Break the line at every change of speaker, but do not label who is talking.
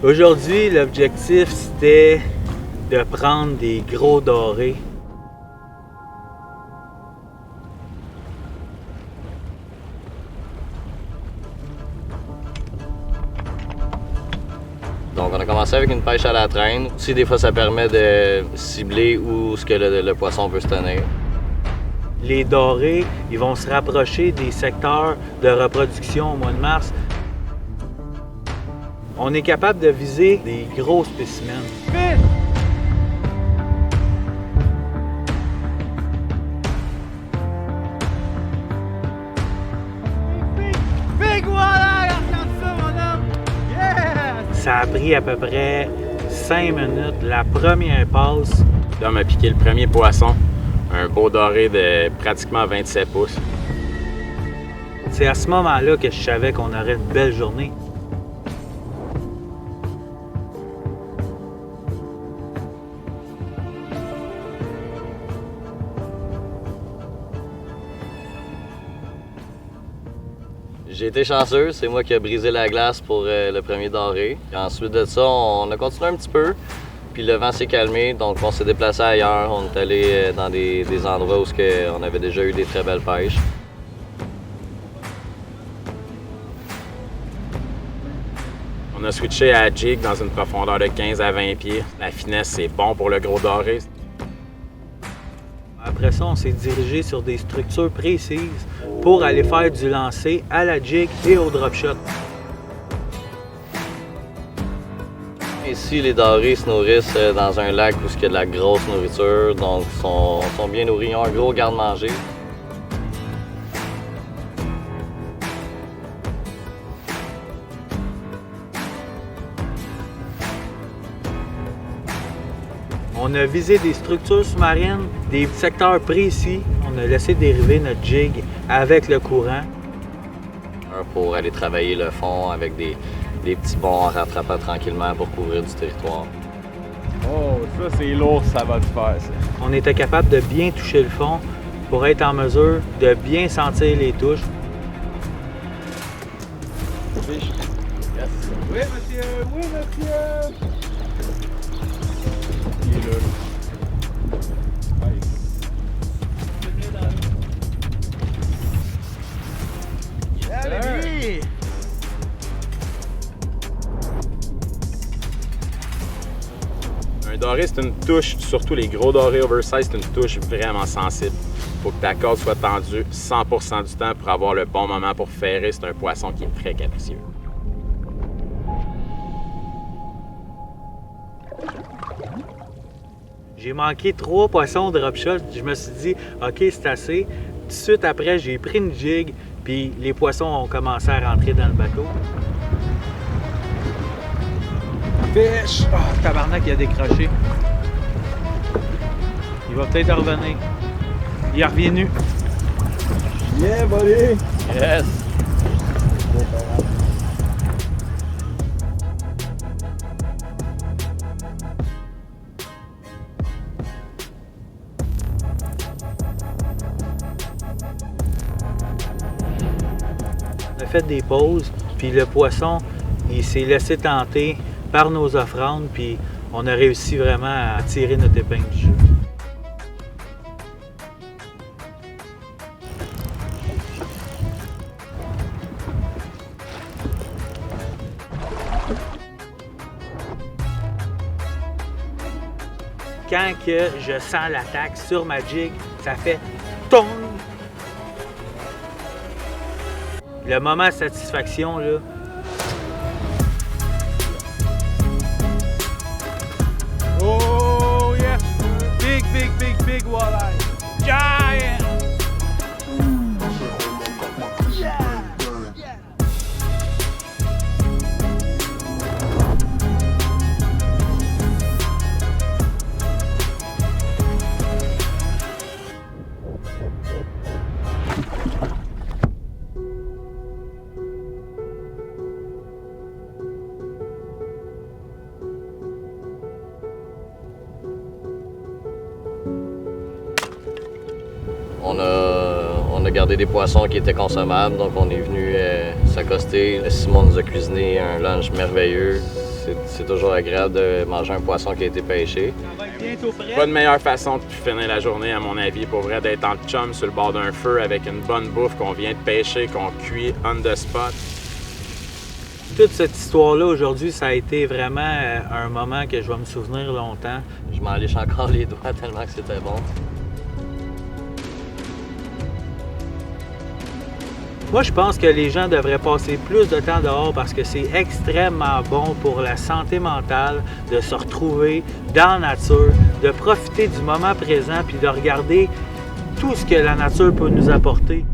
Aujourd'hui, l'objectif, c'était de prendre des gros dorés.
Donc on a commencé avec une pêche à la traîne. Aussi, des fois, ça permet de cibler où ce que le poisson peut se tenir.
Les dorés, ils vont se rapprocher des secteurs de reproduction au mois de mars. On est capable de viser des gros spécimens. Vite! Big walleye! Regarde ça, mon homme! Yeah! Ça a pris à peu près 5 minutes. La première passe.
L'homme a piqué le premier poisson, un beau doré de pratiquement 27 pouces.
C'est à ce moment-là que je savais qu'on aurait une belle journée.
J'ai été chanceux, c'est moi qui ai brisé la glace pour le premier doré. Et ensuite de ça, on a continué un petit peu, puis le vent s'est calmé, donc on s'est déplacé ailleurs. On est allé dans des endroits où on avait déjà eu des très belles pêches.
On a switché à la jig dans une profondeur de 15 à 20 pieds. La finesse, c'est bon pour le gros doré.
Après ça, on s'est dirigé sur des structures précises pour aller faire du lancer à la jig et au drop shot.
Ici, les dorés se nourrissent dans un lac où il y a de la grosse nourriture, donc ils sont bien nourris. Ils ont un gros garde-manger.
On a visé des structures sous-marines, des secteurs précis. On a laissé dériver notre jig avec le courant.
Pour aller travailler le fond avec des petits bonds en rattrapant tranquillement pour couvrir du territoire.
Oh, ça c'est lourd, ça va te faire ça.
On était capable de bien toucher le fond pour être en mesure de bien sentir les touches.
Yes. Oui, monsieur! Oui, monsieur! Il est là. Allez!
Un doré, c'est une touche, surtout les gros dorés oversize, c'est une touche vraiment sensible. Il faut que ta corde soit tendue 100% du temps pour avoir le bon moment pour ferrer. C'est un poisson qui est très capricieux.
J'ai manqué 3 poissons de drop shot. Je me suis dit, OK, c'est assez. Tout de suite après, j'ai pris une jig, puis les poissons ont commencé à rentrer dans le bateau. Fish! Oh, tabarnak, il a décroché. Il va peut-être revenir. Il est revenu.
Yeah, buddy!
Yes!
On a fait des pauses, puis le poisson, il s'est laissé tenter par nos offrandes, puis on a réussi vraiment à tirer notre épingle du jeu. Quand que je sens l'attaque sur ma jig, ça fait tong! Le moment de satisfaction, là.
Oh, yeah! Big, big, big, big walleye! Giant!
On a gardé des poissons qui étaient consommables, donc on est venu s'accoster. Simon nous a cuisiné un lunch merveilleux. C'est toujours agréable de manger un poisson qui a été pêché.
Ça va être bientôt prêt.
Pas de meilleure façon de finir la journée, à mon avis, pour vrai, d'être en chum sur le bord d'un feu avec une bonne bouffe qu'on vient de pêcher, qu'on cuit on the spot.
Toute cette histoire-là aujourd'hui, ça a été vraiment un moment que je vais me souvenir longtemps.
Je m'en liche encore les doigts tellement que c'était bon.
Moi, je pense que les gens devraient passer plus de temps dehors parce que c'est extrêmement bon pour la santé mentale de se retrouver dans la nature, de profiter du moment présent puis de regarder tout ce que la nature peut nous apporter.